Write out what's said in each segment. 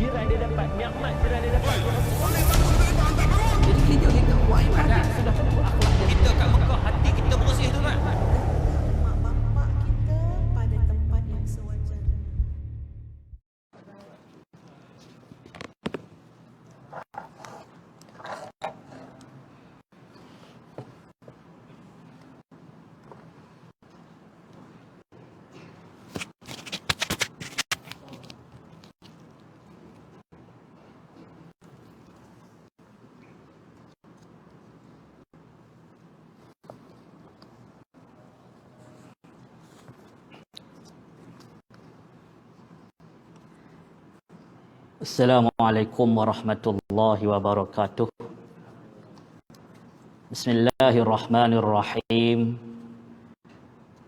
jiran dia dapat, nikmat jiran dia dapat. Jadi kita buat ibadat. Sudah tentu akhlak dia. Kita kat Mekah hati kita bersih tu kan. Mak bapak kita pada tempat yang sewajarnya. Assalamualaikum warahmatullahi wabarakatuh. Bismillahirrahmanirrahim.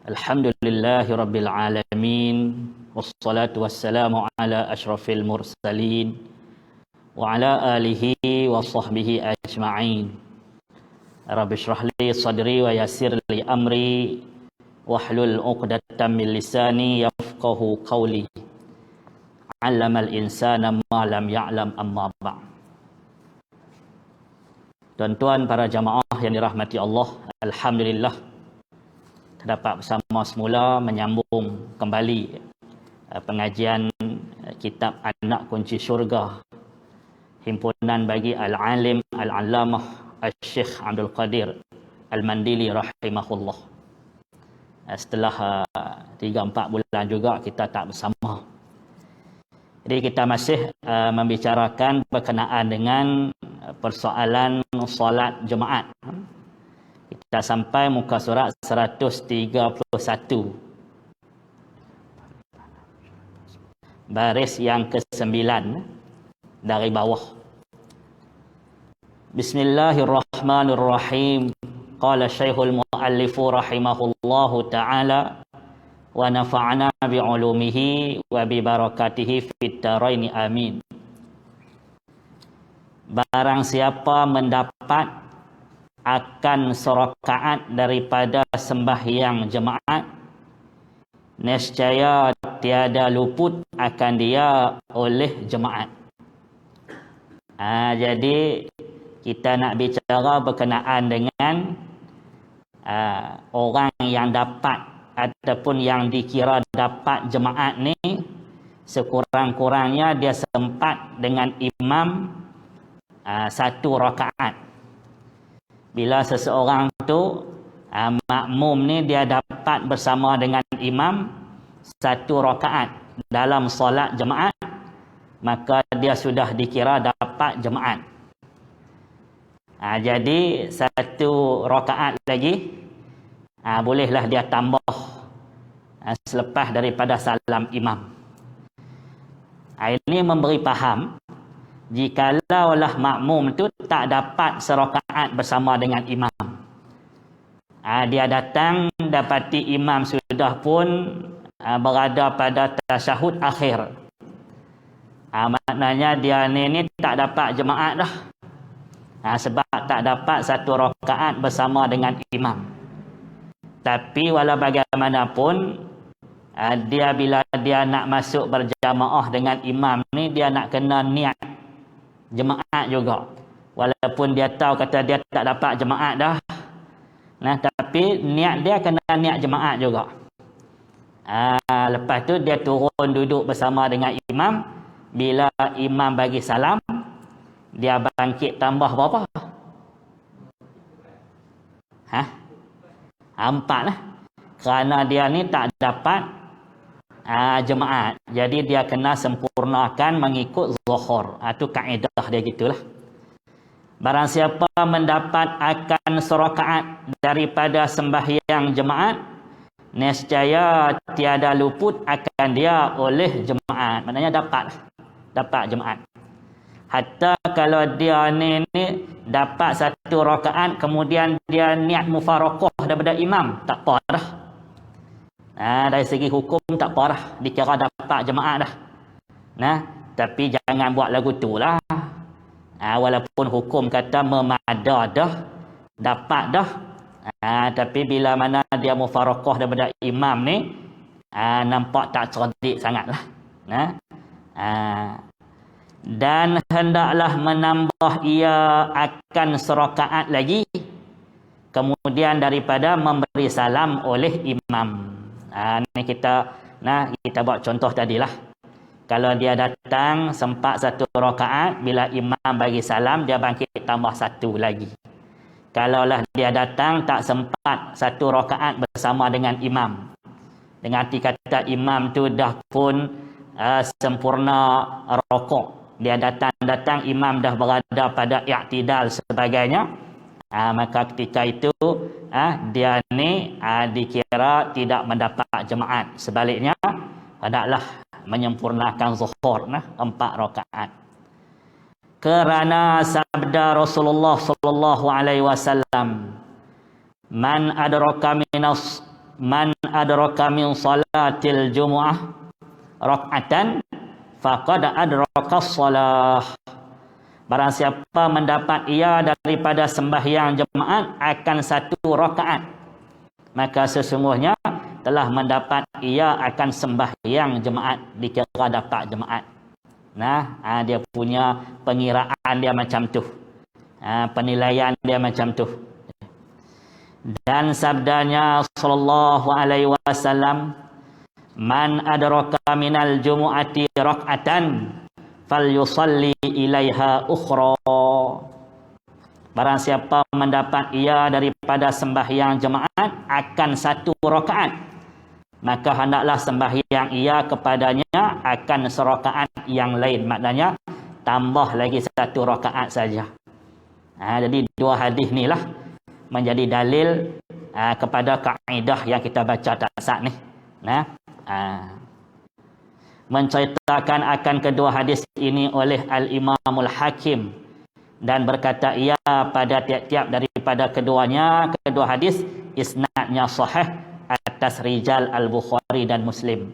Alhamdulillahi rabbil alamin. Wassalatu wassalamu ala ashrafil mursalin wa ala alihi wa sahbihi ajma'in. Rabbi shrah li sadri wa yassir li amri wahlul 'uqdatam min lisani yafqahu qawli. 'Allamal insana ma lam ya'lam amma ba'. Tuan-tuan para jamaah yang dirahmati Allah, alhamdulillah dapat bersama semula menyambung kembali pengajian kitab Anak Kunci Syurga, himpunan bagi al-alim al-allamah Al-Syekh Abdul Qadir Al-Mandili rahimahullah. Setelah 3-4 bulan juga kita tak bersama. Jadi kita masih membicarakan berkenaan dengan persoalan solat Jumaat. Kita sampai muka surat 131. Baris yang ke-9 dari bawah. Bismillahirrahmanirrahim. Qala Syekhul Muallifu rahimahullahu ta'ala wa nafa'ana bi'ulumihi wa bi barakatihi fid dharaini amin. Barang siapa mendapat akan serakaat daripada sembahyang jemaat, nescaya tiada luput akan dia oleh jemaat. Jadi kita nak bicara berkenaan dengan orang yang dapat ataupun yang dikira dapat jemaat ni, sekurang-kurangnya dia sempat dengan imam 1 rakaat. Bila seseorang tu makmum ni dia dapat bersama dengan imam 1 rakaat dalam solat jemaat, maka dia sudah dikira dapat jemaat. Jadi 1 rakaat lagi bolehlah dia tambah selepas daripada salam imam. Ini memberi faham, jikalau makmum tu tak dapat serakaat bersama dengan imam, dia datang dapati imam sudah pun berada pada tasyahud akhir, maknanya dia ni tak dapat jemaat dah, sebab tak dapat 1 rakaat bersama dengan imam. Tapi walau bagaimanapun, dia bila dia nak masuk berjamaah dengan imam ni, dia nak kena niat jemaat juga. Walaupun dia tahu kata dia tak dapat jemaat dah, tapi niat dia kena niat jemaat juga. Lepas tu dia turun duduk bersama dengan imam. Bila imam bagi salam, dia bangkit tambah berapa? 4 lah. Kerana dia ni tak dapat jemaat, jadi dia kena sempurnakan mengikut zuhur. Itu kaedah dia gitulah. Barang siapa mendapat akan serakaat daripada sembahyang jemaat, nescaya tiada luput akan dia oleh jemaat. Maknanya dapat jemaat. Hatta kalau dia ni dapat 1 rakaat, kemudian dia niat mufaraqah daripada imam, tak apa dah. Dari segi hukum tak apa dah, dikira dapat jemaat dah. Tapi jangan buat lagu tu lah. Walaupun hukum kata memada dah, dapat dah, tapi bila mana dia mufaraqah daripada imam ni, nampak tak cerdik sangat lah. dan hendaklah menambah ia akan serakaat lagi kemudian daripada memberi salam oleh imam. Ni kita buat contoh tadilah. Kalau dia datang sempat satu rakaat, bila imam bagi salam dia bangkit tambah satu lagi. Kalaulah dia datang tak sempat satu rakaat bersama dengan imam, dengan arti kata imam tu dah pun sempurna rokok, dia datang imam dah berada pada i'tidal sebagainya, maka ketika itu dia ni dikira tidak mendapat jemaat. Sebaliknya hendaklah menyempurnakan zuhur 4 rakaat. Kerana sabda Rasulullah sallallahu alaihi wasallam, man adraka min salatil jumu'ah rak'atan faqad adraka shalah. Barang siapa mendapat ia daripada sembahyang jemaat akan 1 rakaat, maka sesungguhnya telah mendapat ia akan sembahyang jemaat, dikira dapat jemaat. Dia punya pengiraan dia macam tu, penilaian dia macam tu. Dan sabdanya sallallahu alaihi wasallam, man adraka minal jumu'ati rak'atan falyusalli ilaiha ukhra. Barang siapa mendapat ia daripada sembahyang jemaat akan 1 rakaat, maka hendaklah sembahyang ia kepadanya akan serakaat yang lain. Maknanya tambah lagi 1 rakaat saja. Jadi 2 hadis ni lah menjadi dalil kepada kaedah yang kita baca taksat ni. Menceritakan akan kedua hadis ini oleh Al-Imamul Hakim, dan berkata ia pada tiap-tiap daripada keduanya, kedua hadis isnadnya sahih atas rijal Al-Bukhari dan Muslim.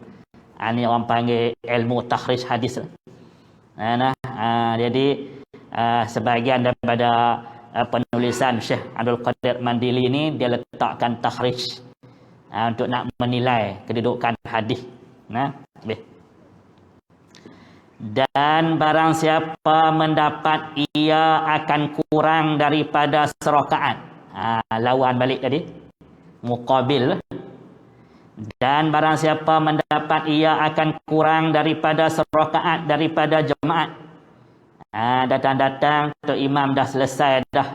Ini orang panggil ilmu takhrij hadis. Jadi sebahagian daripada penulisan Syekh Abdul Qadir Mandili ni dia letakkan takhrij untuk nak menilai kedudukan hadis. Dan barang siapa mendapat ia akan kurang daripada serakaat. Lawan balik tadi, muqabil. Dan barang siapa mendapat ia akan kurang daripada serakaat daripada jemaat. Datang-datang tu imam dah selesai dah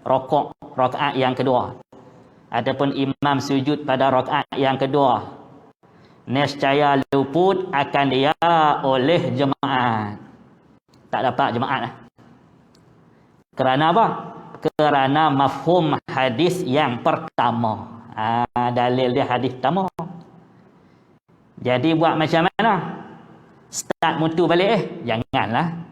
rokok rakaat yang kedua, ataupun imam sujud pada rakaat yang kedua, nescaya luput akan dia oleh jemaat. Tak dapat jemaat. Kerana apa? Kerana mafhum hadis yang pertama. Dalil dia hadis pertama. Jadi buat macam mana? Start mutu balik janganlah.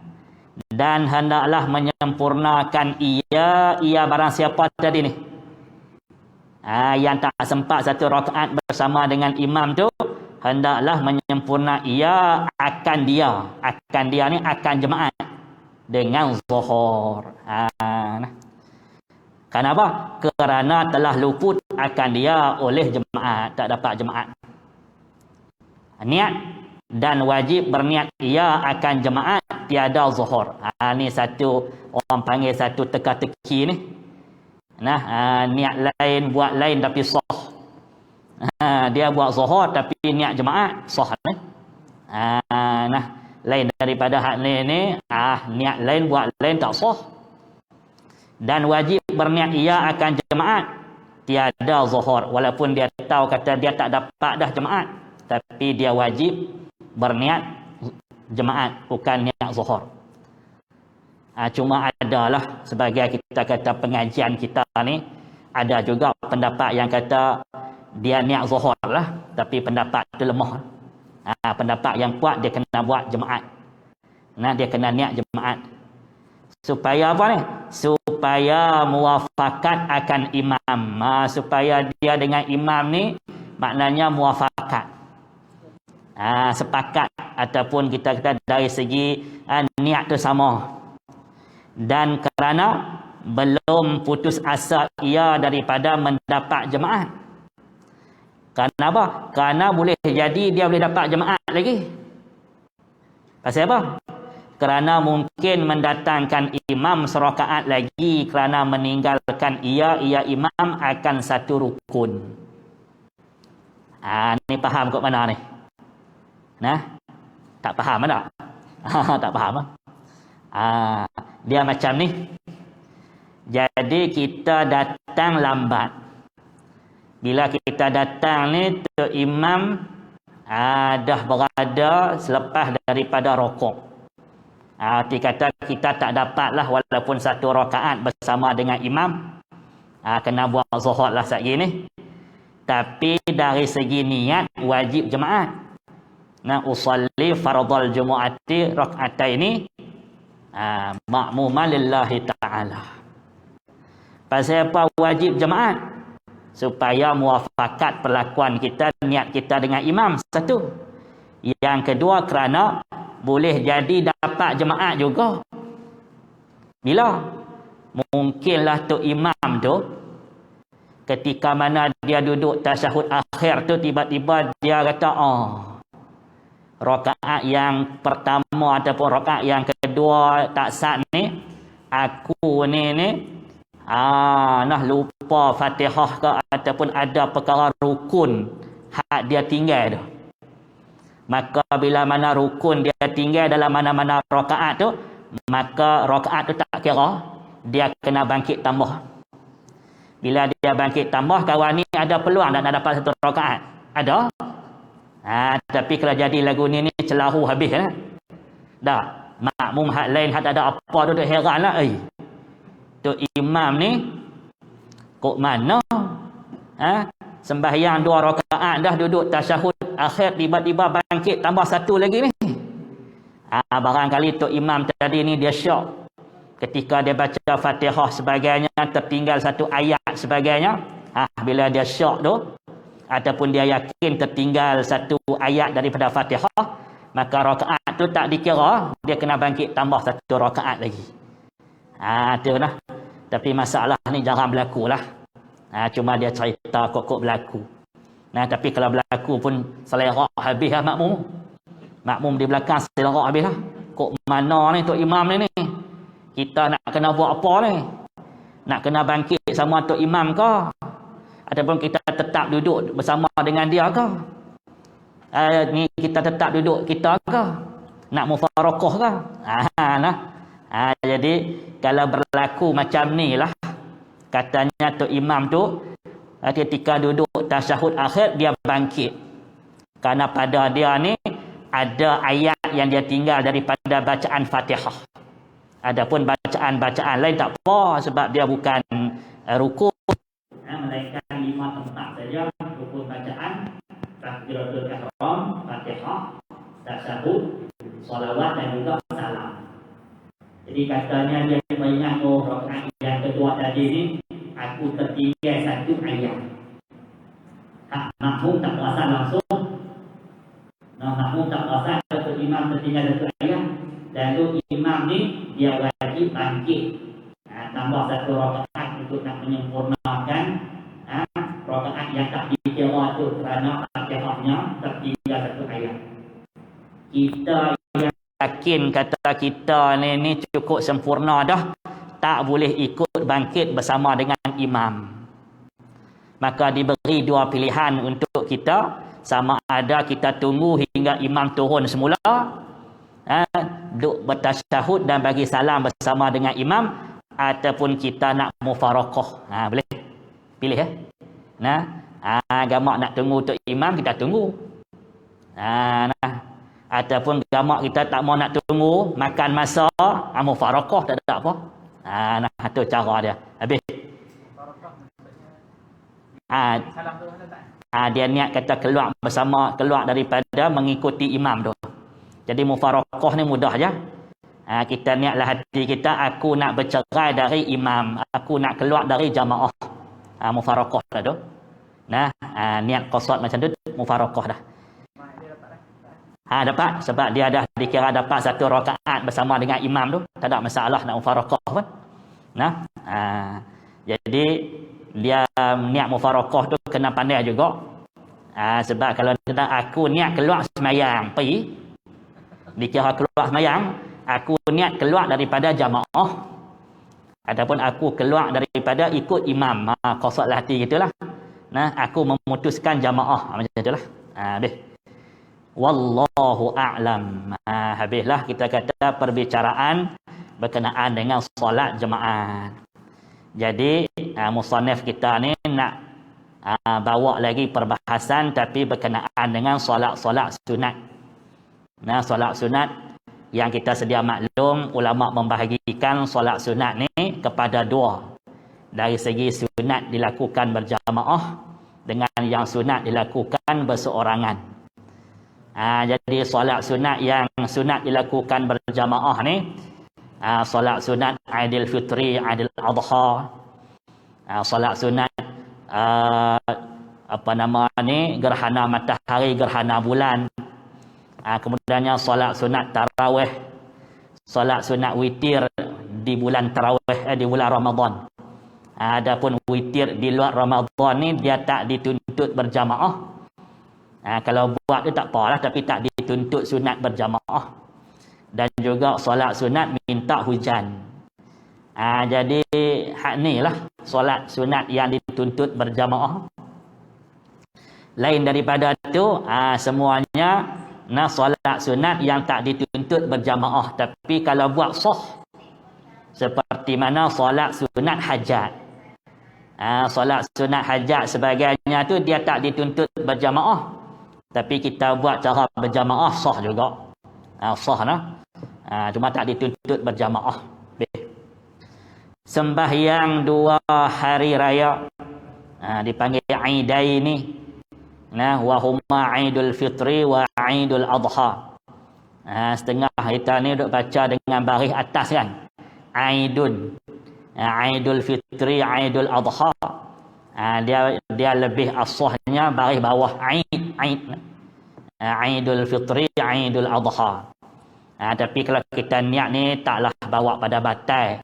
Dan hendaklah menyempurnakan ia barang siapa tadi ni, yang tak sempat 1 rakaat bersama dengan imam tu, hendaklah menyempurna ia akan dia ni akan jemaat dengan zuhur. Kenapa? Kerana telah luput akan dia oleh jemaat, tak dapat jemaat. Niat dan wajib berniat ia akan jemaat tiada zuhur. Ni satu orang panggil satu teka-teki ni. Niat lain buat lain tapi sah. Dia buat zuhur tapi niat jemaat sah ni. Lain daripada hak ni niat lain buat lain tak sah. Dan wajib berniat ia akan jemaat tiada zuhur, walaupun dia tahu kata dia tak dapat dah jemaat, tapi dia wajib berniat jemaat, bukan niat zuhur. Cuma adalah sebagai kita kata pengajian kita ni, ada juga pendapat yang kata dia niat zuhur lah, tapi pendapat tu lemah. Pendapat yang kuat dia kena buat jemaat. Dia kena niat jemaat. Supaya apa ni? Supaya muafakat akan imam. Supaya dia dengan imam ni maknanya muafakat. Sepakat, ataupun kita kata dari segi niat tu sama. Dan kerana belum putus asa ia daripada mendapat jemaat. Kerana apa? Kerana boleh jadi dia boleh dapat jemaat lagi. Pasal apa? kerana mungkin mendatangkan imam serakaat lagi kerana meninggalkan ia imam akan satu rukun. Ni faham kot mana ni? Nah, tak faham tak? Tak faham. Dia macam ni. Jadi kita datang lambat. Bila kita datang ni, tu imam dah berada selepas daripada rokok. Arti kata kita tak dapatlah walaupun satu rakaat bersama dengan imam. Kena buat zuhur lah saat ni. Tapi dari segi niat wajib jemaat. Usalli fardal jumu'ati rak'ataini ma'muman lillahi ta'ala. Pasal apa wajib jemaat? Supaya muafakat perlakuan kita, niat kita dengan imam. Satu. Yang kedua kerana boleh jadi dapat jemaat juga. Bila? Mungkinlah tu imam tu ketika mana dia duduk tasyahud akhir tu tiba-tiba dia kata rakaat yang pertama ataupun rakaat yang kedua tak sah ni aku ni nah lupa Fatihah ke ataupun ada perkara rukun hak dia tinggal tu. Maka bila mana rukun dia tinggal dalam mana-mana rakaat tu, maka rakaat tu tak kira, dia kena bangkit tambah. Bila dia bangkit tambah, kawan ni ada peluang nak dapat satu rakaat. Ada? Tapi kalau jadi lagu ni celahu habis lah. Dah, makmum hak lain hak tak ada apa tu heran lah. Tu imam ni kok mana? Sembahyang 2 rakaat dah duduk tasyahud akhir tiba-tiba bangkit tambah satu lagi ni. Barangkali tu imam tadi ni dia syok. Ketika dia baca Fatihah sebagainya tertinggal satu ayat sebagainya. Bila dia syok tu ataupun dia yakin tertinggal satu ayat daripada Fatihah, maka rakaat tu tak dikira, dia kena bangkit tambah satu rakaat lagi. Tu lah. Tapi masalah ni jarang berlaku lah. Cuma dia cerita kok berlaku. Tapi kalau berlaku pun selera habis lah makmum. Makmum di belakang selera habis lah. Kok mana ni Tok Imam ni? Kita nak kena buat apa ni? Nak kena bangkit sama Tok Imam ke? Ataupun kita tetap duduk bersama dengan dia ke? Ni kita tetap duduk kita ke? Nak mufarakah ke? Jadi kalau berlaku macam ni lah, katanya Tok Imam tu ketika duduk tasyahud akhir dia bangkit. Karena pada dia ni ada ayat yang dia tinggal daripada bacaan Fatihah. Adapun bacaan-bacaan lain tak apa sebab dia bukan rukun. Melainkan 5 tempat saja rukun bacaan, takbiratul ihram, Fatihah, tasyahud, solawat dan juga salam. Jadi katanya dia mengingat rakaat yang kedua tadi ni aku tertinggal satu ayat. Makmum tak puasa langsung. Makmum tak puasa satu imam tertinggal satu ayat. Dan tu imam ni dia wajib bangkit. Tambah satu rakaat untuk nak menyempurnakan rakaat yang tak dikira tu kerana Fatihahnya tertinggal satu ayat. Kita yang yakin kata kita ni cukup sempurna dah, tak boleh ikut bangkit bersama dengan imam. Maka diberi 2 pilihan untuk kita, sama ada kita tunggu hingga imam turun semula, duduk bertasyahud dan bagi salam bersama dengan imam, ataupun kita nak mufarakah. Boleh pilih gamak nak tunggu untuk imam, kita tunggu. Ataupun gamak kita tak mau nak tunggu, makan masa, mufarakah, tak ada apa. Itu cara dia. Habis. Dia niat kata keluar daripada mengikuti imam tu. Jadi mufarakah ni mudah je. Kita niatlah hati kita, aku nak bercerai dari imam, aku nak keluar dari jamaah. Mufarakah dah tu. Niat qasad macam tu mufarakah dah. Dapat sebab dia dah dikira dapat satu rakaat bersama dengan imam tu, tak ada masalah nak mufarakah pun. Jadi dia niat mufarakah tu kena pandai juga. Sebab kalau kita aku niat keluar semayang pergi, dikira keluar semayang, aku niat keluar daripada jamaah ataupun aku keluar daripada ikut imam, qasad hati gitulah. Nah, aku memutuskan jamaah macam itulah. Habis. Wallahu a'lam. Habislah kita kata perbicaraan berkenaan dengan solat jemaah. Jadi musannif kita ni nak bawa lagi perbahasan tapi berkenaan dengan solat-solat sunat. Nah, solat sunat yang kita sedia maklum, ulama membahagikan solat sunat ni kepada dua. Dari segi sunat dilakukan berjamaah dengan yang sunat dilakukan berseorangan. Jadi solat sunat yang sunat dilakukan berjamaah ni, solat sunat Aidil Fitri, Aidil Adha, solat sunat gerhana matahari, gerhana bulan. Kemudiannya solat sunat tarawih, solat sunat witir di bulan tarawih, di bulan Ramadan. Adapun witir di luar Ramadan ni dia tak dituntut berjamaah. Kalau buat tu tak apalah, tapi tak dituntut sunat berjamaah. Dan juga solat sunat minta hujan. Jadi hak ni lah solat sunat yang dituntut berjamaah. Lain daripada tu semuanya solat sunat yang tak dituntut berjamaah, tapi kalau buat sah, seperti mana solat sunat hajat. Solat sunat hajat sebagainya tu dia tak dituntut berjamaah, tapi kita buat cara berjamaah sah juga. Sah nah. Cuma tak dituntut berjamaah. Sembahyang 2 hari raya dipanggil Aidaini. Wa huma Aidul Fitri wa Aidul Adha. Setengah kita ni duk baca dengan baris atas kan. Aidul Fitri, Aidul Adha. Dia lebih asahnya baris bawah Aidul Fitri, Aidul Adha. Tapi kalau kita niat ni taklah bawa pada batai.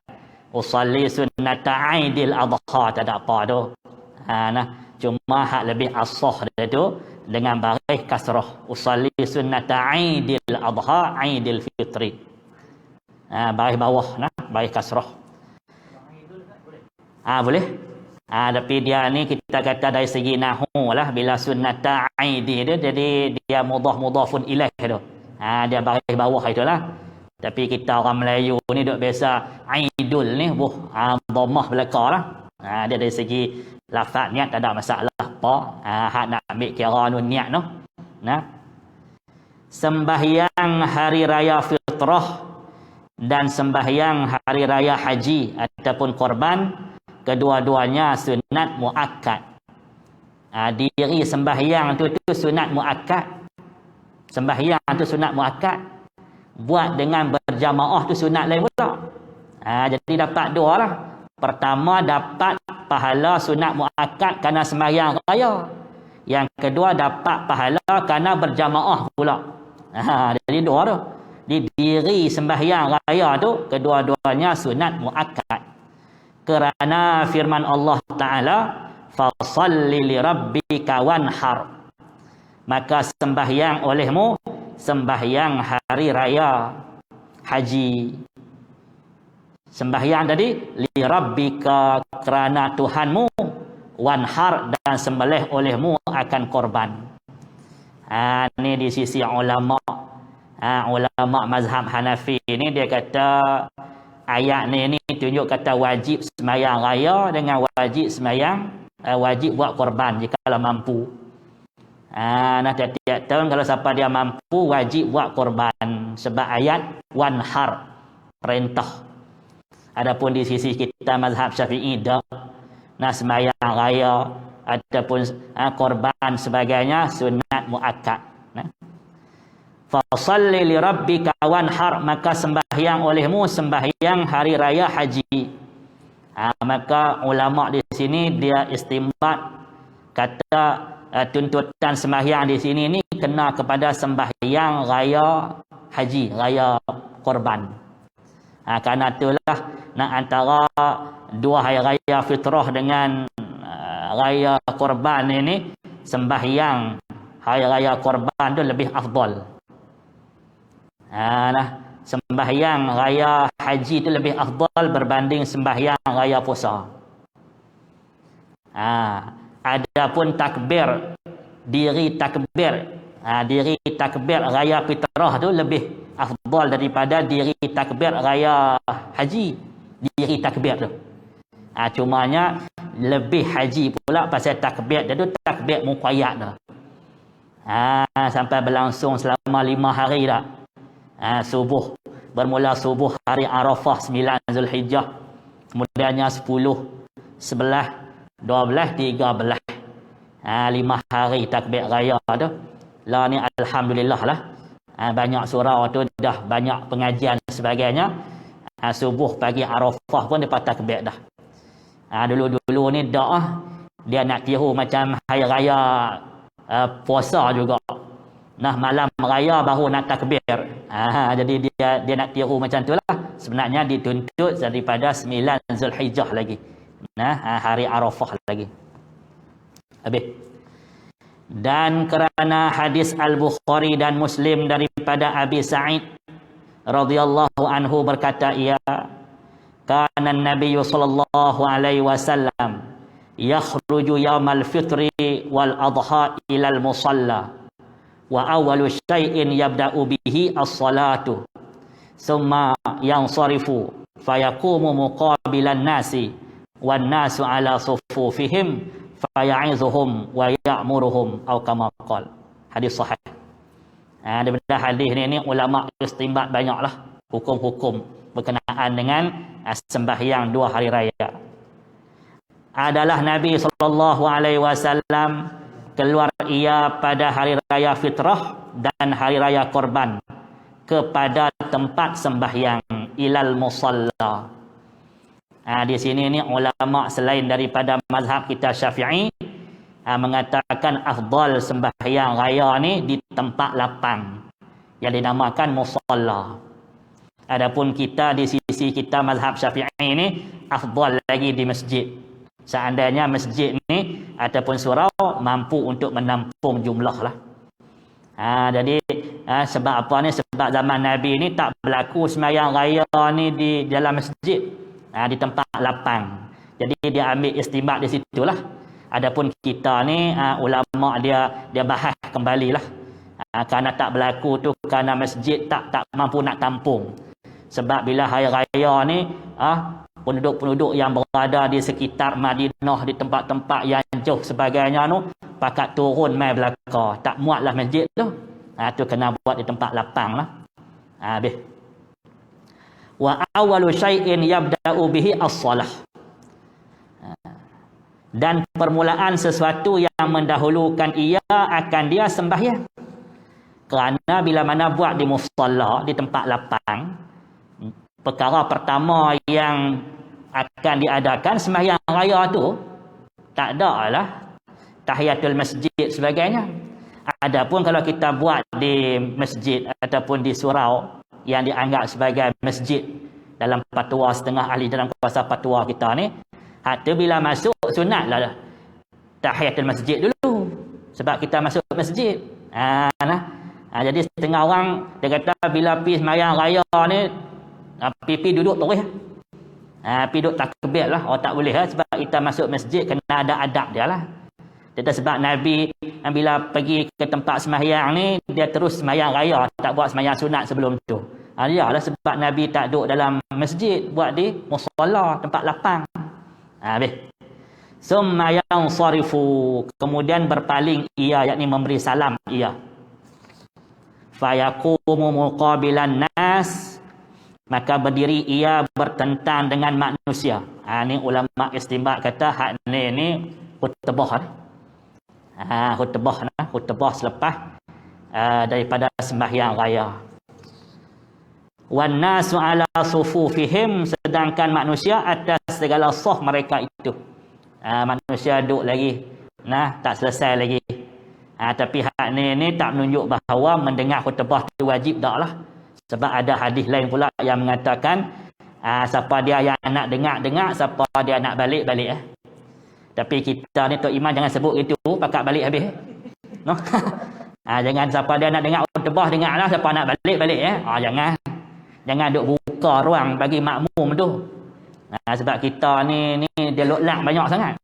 Usalli sunnata Aidil Adha, tak ada apa tu. Cuma hak lebih asah dia tu dengan baris kasrah. Usalli sunnata Aidil Adha, Aidil Fitri. Baris bawah baris kasrah. Boleh. Tapi dia ni kita kata dari segi nahwu lah, bila sunnata Aidi dia jadi dia mudhafun ilaih tu. Dia baris bawah itulah. Tapi kita orang Melayu ni duk biasa Aidul ni dhammah belakanglah. Dia dari segi lafaz niat tak ada masalah apa. Hak nak ambil kira nun niat tu. Sembahyang hari raya fitrah dan sembahyang hari raya haji ataupun korban, kedua-duanya sunat muakkad. Diri sembahyang tu sunat muakkad. Sembahyang tu sunat muakkad. Buat dengan berjamaah tu sunat lain pula. Jadi dapat dua lah. Pertama dapat pahala sunat muakkad kerana sembahyang raya. Yang kedua dapat pahala kerana berjamaah pula. Jadi dua tu. Di diri sembahyang raya tu kedua-duanya sunat muakkad. Kerana firman Allah Ta'ala, fasalli li rabbika wanhar. Maka sembahyang olehmu sembahyang hari raya haji. Sembahyang tadi li rabbika, kerana Tuhanmu, wanhar, dan sembelih olehmu akan korban. Ni di sisi ulama. Ulama mazhab Hanafi ni dia kata ayat ni tunjuk kata wajib sembahyang raya dengan wajib sembahyang wajib buat korban jika kalau mampu. Tiap-tiap tahun kalau siapa dia mampu wajib buat korban sebab ayat wanhar, perintah. Adapun di sisi kita mazhab Syafi'i dak. Sembahyang raya ataupun korban sebagainya sunat muakkad. Fasalli li rabbika wanhar, maka sembahyang olehmu sembahyang hari raya haji. Maka ulama di sini dia istimbat kata tuntutan sembahyang di sini ni kena kepada sembahyang raya haji, raya korban. Kerana itulah antara dua hari raya fitrah dengan raya korban ini, sembahyang hari raya korban tu lebih afdal. sembahyang raya haji itu lebih afdal berbanding sembahyang raya puasa. Adapun takbir diri takbir raya fitrah tu lebih afdal daripada diri takbir raya haji. Diri takbir tu. Cumanya lebih haji pula pasal takbir dia tu takbir muqayyad dah. Sampai berlangsung selama 5 hari dah. Subuh bermula subuh hari Arafah 9 Zulhijjah, kemudiannya 10, 11, 12, 13. 5 hari takbir raya tu. Lah ni alhamdulillah lah. Banyak surau tu dah banyak pengajian sebagainya. Subuh pagi Arafah pun dia takbir dah. Dulu-dulu ni dia nak tiru macam hari raya puasa juga. Malam raya baru nak takbir. Jadi dia nak tiru macam tu lah. Sebenarnya dituntut daripada 9 Zulhijjah lagi. Hari Arafah lagi. Habis. Dan kerana hadis Al-Bukhari dan Muslim daripada Abi Sa'id radhiyallahu anhu berkata ia, kana Nabi sallallahu alaihi wasallam yakhruju yaumal fitri wal adha ila al musalla wa awwalu syai'in yabda'u bihi as-salatu thumma yansarifu fayaqumu muqabilan nasi wan nasu ala sufufihim faya'izuhum wa ya'muruhum atau kama qala. Hadis sahih. Daripada hadis ni ulama istinbat banyaklah hukum-hukum berkenaan dengan sembahyang 2 hari raya. Adalah Nabi SAW keluar ia pada hari raya fitrah dan hari raya korban kepada tempat sembahyang ilal musalla. Di sini ni ulama selain daripada mazhab kita Syafi'i mengatakan afdal sembahyang raya ni di tempat lapang yang dinamakan musalla. Adapun kita di sisi kita mazhab Syafi'i ni afdal lagi di masjid. Seandainya masjid ni ataupun surau mampu untuk menampung jumlah lah. Jadi sebab apa ni? Sebab zaman Nabi ni tak berlaku sembahyang raya ni di dalam masjid, di tempat lapang. Jadi dia ambil istinbat di situlah. Adapun kita ni ulama dia bahas kembalilah. Kerana tak berlaku tu kerana masjid tak mampu nak tampung. Sebab bila hari raya ni penduduk-penduduk yang berada di sekitar Madinah, di tempat-tempat yang jauh sebagainya tu pakat turun mai belaka, tak muatlah masjid tu. Tu kena buat di tempat lapang lah. Habis. Wa awwalu syai'in yabda'u bihi as-salah. Dan permulaan sesuatu yang mendahulukan ia akan dia sembahyang. Kerana bila mana buat di musalla, di tempat lapang, perkara pertama yang akan diadakan sembahyang raya tu tak ada lah tahiyatul masjid sebagainya. Adapun kalau kita buat di masjid ataupun di surau yang dianggap sebagai masjid dalam fatwa setengah ahli dalam kuasa fatwa kita ni, tu bila masuk sunatlah tahiyatul masjid dulu sebab kita masuk masjid. Jadi setengah orang dia kata bila pergi sembahyang raya ni pipi duduk terus. Pergi duduk takbir lah. Tak boleh lah. Sebab kita masuk masjid kena ada adab dia lah. Dia sebab Nabi bila pergi ke tempat sembahyang ni dia terus sembahyang raya, tak buat sembahyang sunat sebelum tu. Iyalah sebab Nabi tak duduk dalam masjid, buat di musalla, tempat lapang. Habis. Summa yansarifu, kemudian berpaling ia, yakni memberi salam ia. Fayaqumu muqabilan nas, maka berdiri ia bertentang dengan manusia. Ni ulama istinbat kata hak ni khutbah ni. Khutbah selepas daripada sembahyang raya. Wan nasu ala sufufihim, sedangkan manusia atas segala saf mereka itu. Manusia duduk lagi, tak selesai lagi. Tapi hak ni tak menunjuk bahawa mendengar khutbah itu wajib dak lah. Sebab ada hadis lain pula yang mengatakan siapa dia yang nak dengar, siapa dia nak balik. Tapi kita ni Tok Iman jangan sebut itu, pakat balik habis. No? Jangan siapa dia nak dengar khutbah dengarlah, siapa nak balik. Jangan. Jangan duk buka ruang bagi makmum tu. Sebab kita ni dia lotlak banyak sangat.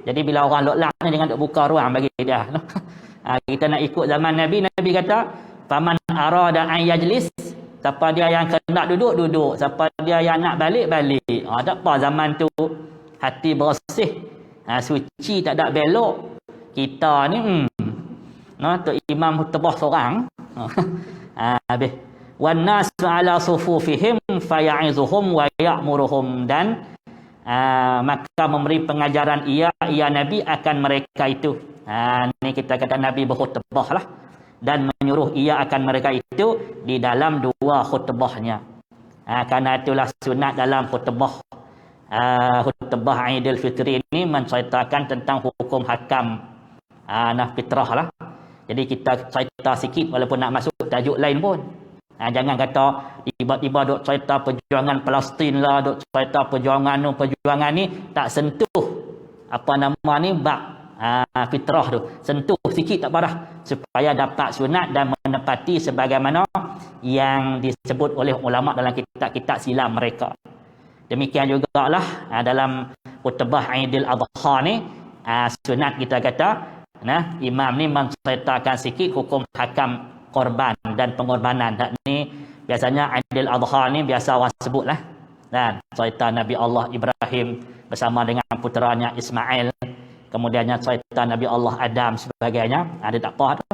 Jadi bila orang lotlak ni jangan duk buka ruang bagi dia. Kita nak ikut zaman Nabi. Nabi kata, faman arada an yajlis, siapa dia yang nak duduk, duduk. Siapa dia yang nak balik, balik. Tak apa zaman tu hati bersih, suci, tak ada belok. Kita ni tu imam khutbah seorang. Habis wan nas ala sufufihim faya'izuhum wa ya'muruhum, dan maka memberi pengajaran ia Nabi akan mereka itu. Ni kita kata Nabi berkhutbah lah, dan menyuruh ia akan mereka itu di dalam dua khutbahnya. Karena itulah sunat dalam khutbah Aidil Fitri ini menceritakan tentang hukum hakam fitrah lah. Jadi kita cerita sikit walaupun nak masuk tajuk lain pun. Jangan kata tiba-tiba duk cerita perjuangan Palestin lah, duk cerita perjuangan ni tak sentuh apa nama ni bab fitrah tu. Sentuh sikit tak apa dah, supaya dapat sunat dan menepati sebagaimana yang disebut oleh ulama dalam kitab-kitab silam mereka. Demikian jugalah dalam khutbah Aidil Adha ni, sunat kita kata imam ni menceritakan sikit hukum hakam korban dan pengorbanan. Ni biasanya Aidil Adha ni biasa orang sebutlah. Dan cerita Nabi Allah Ibrahim bersama dengan puteranya Ismail, kemudiannya cerita Nabi Allah Adam sebagainya. Ada tak apa tu.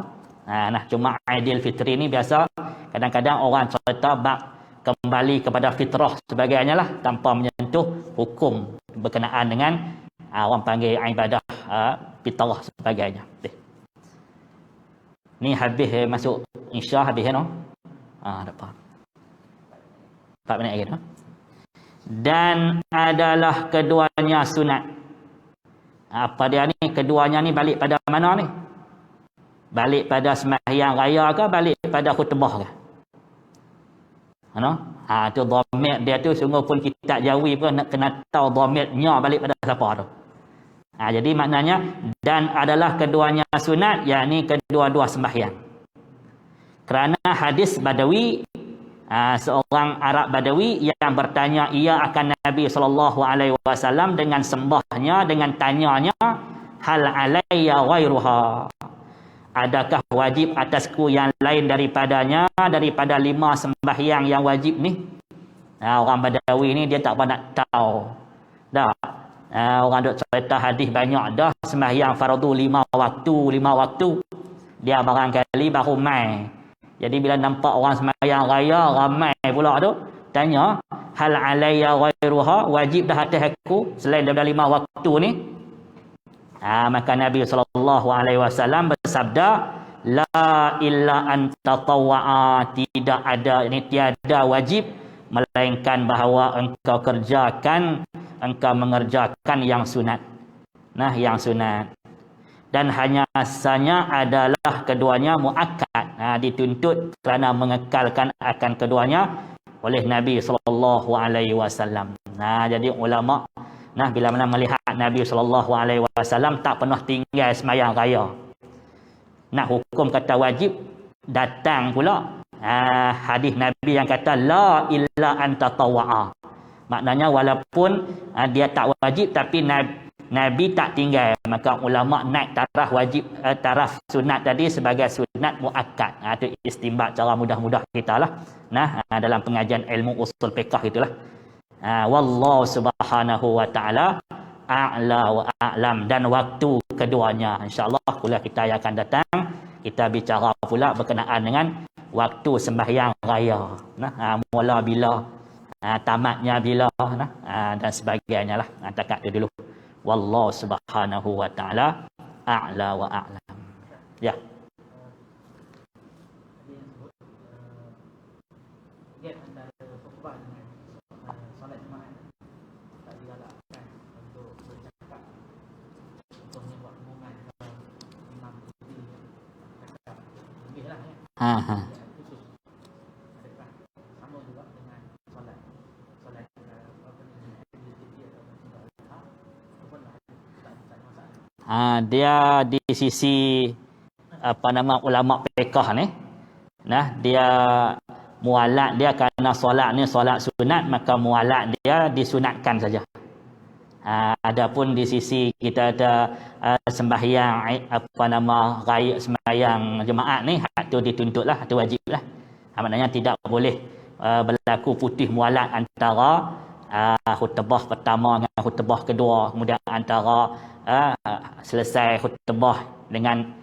Cuma Aidil Fitri ni biasa kadang-kadang orang cerita bab kembali kepada fitrah sebagainya lah, tanpa menyentuh hukum berkenaan dengan orang panggil ibadah fitrah sebagainya. Ni habis masuk insya habis no. Tak apa. 4 minit lagi no. Dan adalah keduanya sunat. Apa dia ni? Keduanya ni balik pada mana ni? Balik pada sembahyang raya ke balik pada khutbah ke? Tu dhamir dia tu sungguh pun kitab Jawi pun nak kena tahu dhamirnya balik pada siapa tu. Jadi maknanya dan adalah keduanya sunat, yakni kedua-dua sembahyang. Kerana hadis Badawi, seorang Arab Badawi yang bertanya ia akan Nabi SAW dengan sembahnya, dengan tanyanya, hal alayya ghairuha, adakah wajib atasku yang lain daripadanya, daripada 5 sembahyang yang wajib ni? Orang Badawi ni dia tak pernah tahu dah. Orang duk cerita hadis banyak dah, sembahyang fardu 5 waktu dia barangkali baru mai. Jadi bila nampak orang sembahyang raya ramai pula tu, tanya hal alayya ghairuha, wajib dah atas aku selain daripada 5 waktu ni? Maka Nabi SAW bersabda, la illa an tatawwa'a, tidak ada, ini tiada wajib melainkan bahawa engkau mengerjakan yang sunat. Yang sunat. Dan hanya asanya adalah keduanya muakkad, dituntut kerana mengekalkan akan keduanya oleh Nabi SAW. Jadi ulama bila mana melihat Nabi SAW tak pernah tinggal sembahyang raya, nak hukum kata wajib, datang pula hadis Nabi yang kata la illa an tatawwa'a. Maknanya walaupun dia tak wajib tapi Nabi tak tinggal, maka ulama naik taraf wajib, taraf sunat tadi sebagai sunat muakkad. Itu istinbat cara mudah-mudah kita lah. Dalam pengajian ilmu usul fiqh itulah. Wallahu subhanahu wa ta'ala a'la wa a'lam. Dan waktu keduanya, insyaAllah kuliah kita yang akan datang, kita bicara pula berkenaan dengan waktu sembahyang raya. Mula bila, tamatnya bila, dan sebagainya lah. Takat itu dulu. Wallahu subhanahu wa ta'ala a'la wa a'lam. Ya. Dia di sisi ulama fiqh ni, dia mualat dia kerana solat ni solat sunat, maka mualat dia disunatkan saja. Adapun di sisi kita ada sembahyang raya sembahyang jemaat ni, hak tu dituntutlah, hak tu wajiblah. Maknanya tidak boleh berlaku putih mualat antara khutbah pertama dengan khutbah kedua, kemudian antara selesai khutbah dengan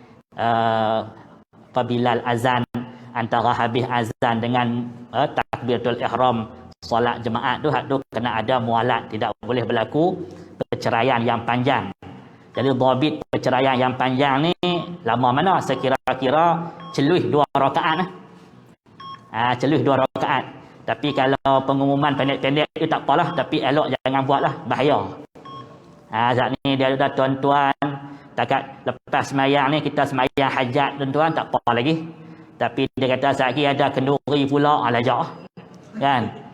Bilal azan, antara habis azan dengan takbiratul ihram solat jemaat tu, hak tu kena ada mualat, tidak boleh berlaku perceraian yang panjang. Jadi dhabit perceraian yang panjang ni lama mana? Sekira-kira celuh 2 rakaat lah. Celuh 2 rakaat. Tapi kalau pengumuman pendek-pendek tu tak apalah, tapi elok jangan buatlah, bahaya. Saat ni dia dah tuan-tuan, takat lepas semayang ni kita semayang hajat tuan-tuan tak apa lagi. Tapi dia kata saat ni ada kenduri pula, alajak kan.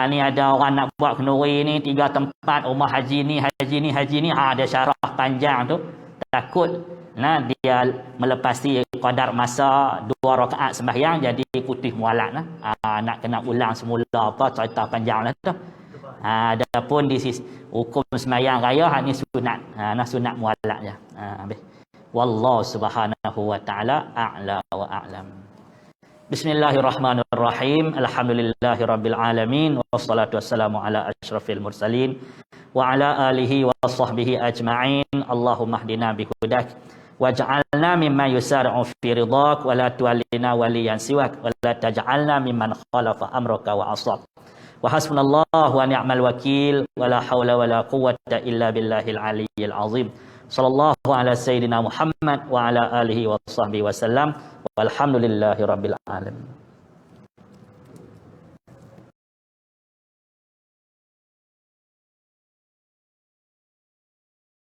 Ni ada orang nak buat kenduri ni 3 tempat, rumah haji ni, ada syarah panjang tu. Takut dia melepasi qadar masa 2 rakaat sembahyang jadi putih mualat lah. Nak kena ulang semula apa cerita panjang lah tu. Adapun di sisi hukum sembahyang raya hak ni sunat. Sunat mualat je. Habis. Wallahu subhanahu wa ta'ala a'la wa a'lam. Bismillahirrahmanirrahim. Alhamdulillahirabbil alamin wassalatu wassalamu ala asyrafil mursalin wa ala alihi wa sahbihi ajma'in. Allahumma hdina bihudak waj'alna mimman yusari'u fi ridhak wa la tuwallina waliyan siwak wa la taj'alna mimman khalafa amraka wa asab. Wa hasbunallahu wa ni'mal wakil wa la hawla wa la quwwata illa billahil aliyyil azim. Sallallahu ala sayyidina Muhammad wa ala alihi wa sahbihi wasallam. Walhamdulillahi rabbil alamin.